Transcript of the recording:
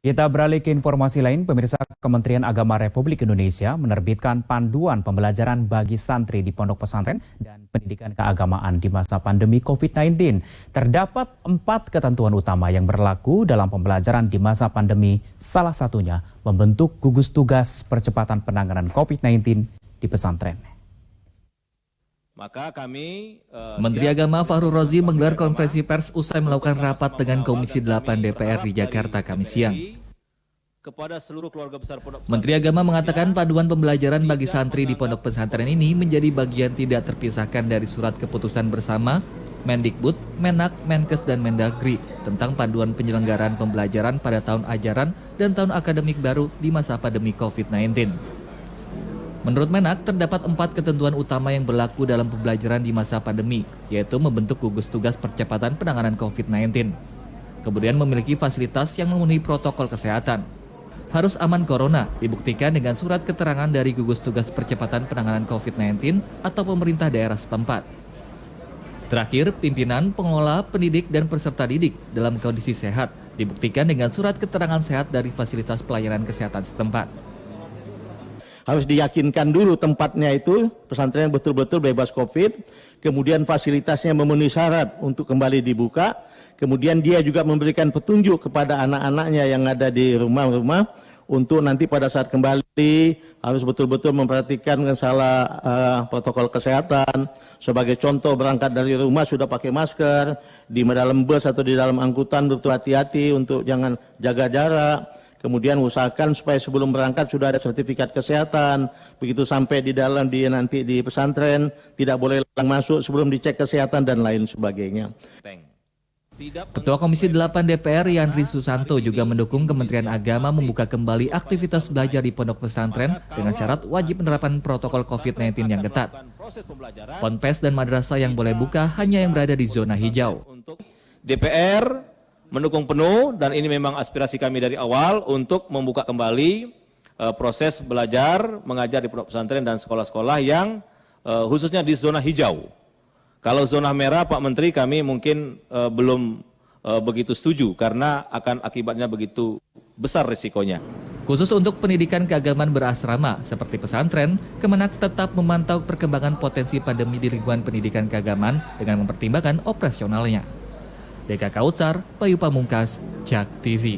Kita beralih ke informasi lain, pemirsa. Kementerian Agama Republik Indonesia menerbitkan panduan pembelajaran bagi santri di pondok pesantren dan pendidikan keagamaan di masa pandemi COVID-19. Terdapat 4 ketentuan utama yang berlaku dalam pembelajaran di masa pandemi, salah satunya membentuk gugus tugas percepatan penanganan COVID-19 di pesantren. Menteri Agama Fakhrul Razi menggelar konferensi pers usai melakukan rapat dengan Komisi 8 DPR di Jakarta Kamis siang. Menteri Agama mengatakan panduan pembelajaran bagi santri di pondok pesantren ini menjadi bagian tidak terpisahkan dari surat keputusan bersama Mendikbud, Menak, Menkes, dan Mendagri tentang panduan penyelenggaraan pembelajaran pada tahun ajaran dan tahun akademik baru di masa pandemi COVID-19. Menurut Menak, terdapat 4 ketentuan utama yang berlaku dalam pembelajaran di masa pandemi, yaitu membentuk gugus tugas percepatan penanganan COVID-19. Kemudian memiliki fasilitas yang memenuhi protokol kesehatan. Harus aman corona, dibuktikan dengan surat keterangan dari gugus tugas percepatan penanganan COVID-19 atau pemerintah daerah setempat. Terakhir, pimpinan, pengelola, pendidik, dan peserta didik dalam kondisi sehat, dibuktikan dengan surat keterangan sehat dari fasilitas pelayanan kesehatan setempat. Harus diyakinkan dulu tempatnya itu pesantren betul-betul bebas COVID, kemudian fasilitasnya memenuhi syarat untuk kembali dibuka, kemudian dia juga memberikan petunjuk kepada anak-anaknya yang ada di rumah-rumah untuk nanti pada saat kembali harus betul-betul memperhatikan masalah protokol kesehatan. Sebagai contoh, berangkat dari rumah sudah pakai masker, di dalam bus atau di dalam angkutan betul hati-hati untuk jangan jaga jarak. Kemudian usahakan supaya sebelum berangkat sudah ada sertifikat kesehatan. Begitu sampai di dalam nanti di pesantren tidak boleh masuk sebelum dicek kesehatan dan lain sebagainya. Ketua Komisi 8 DPR Yandri Susanto juga mendukung Kementerian Agama membuka kembali aktivitas belajar di pondok pesantren dengan syarat wajib penerapan protokol COVID-19 yang ketat. Ponpes dan madrasah yang boleh buka hanya yang berada di zona hijau. DPR mendukung penuh, dan ini memang aspirasi kami dari awal untuk membuka kembali proses belajar mengajar di pondok pesantren dan sekolah-sekolah yang khususnya di zona hijau. Kalau zona merah, Pak Menteri, kami mungkin belum begitu setuju karena akan akibatnya begitu besar risikonya. Khusus untuk pendidikan keagamaan berasrama seperti pesantren, Kemenak tetap memantau perkembangan potensi pandemi di lingkungan pendidikan keagamaan dengan mempertimbangkan operasionalnya. Deka Kautsar, Bayu Pamungkas, JAK TV.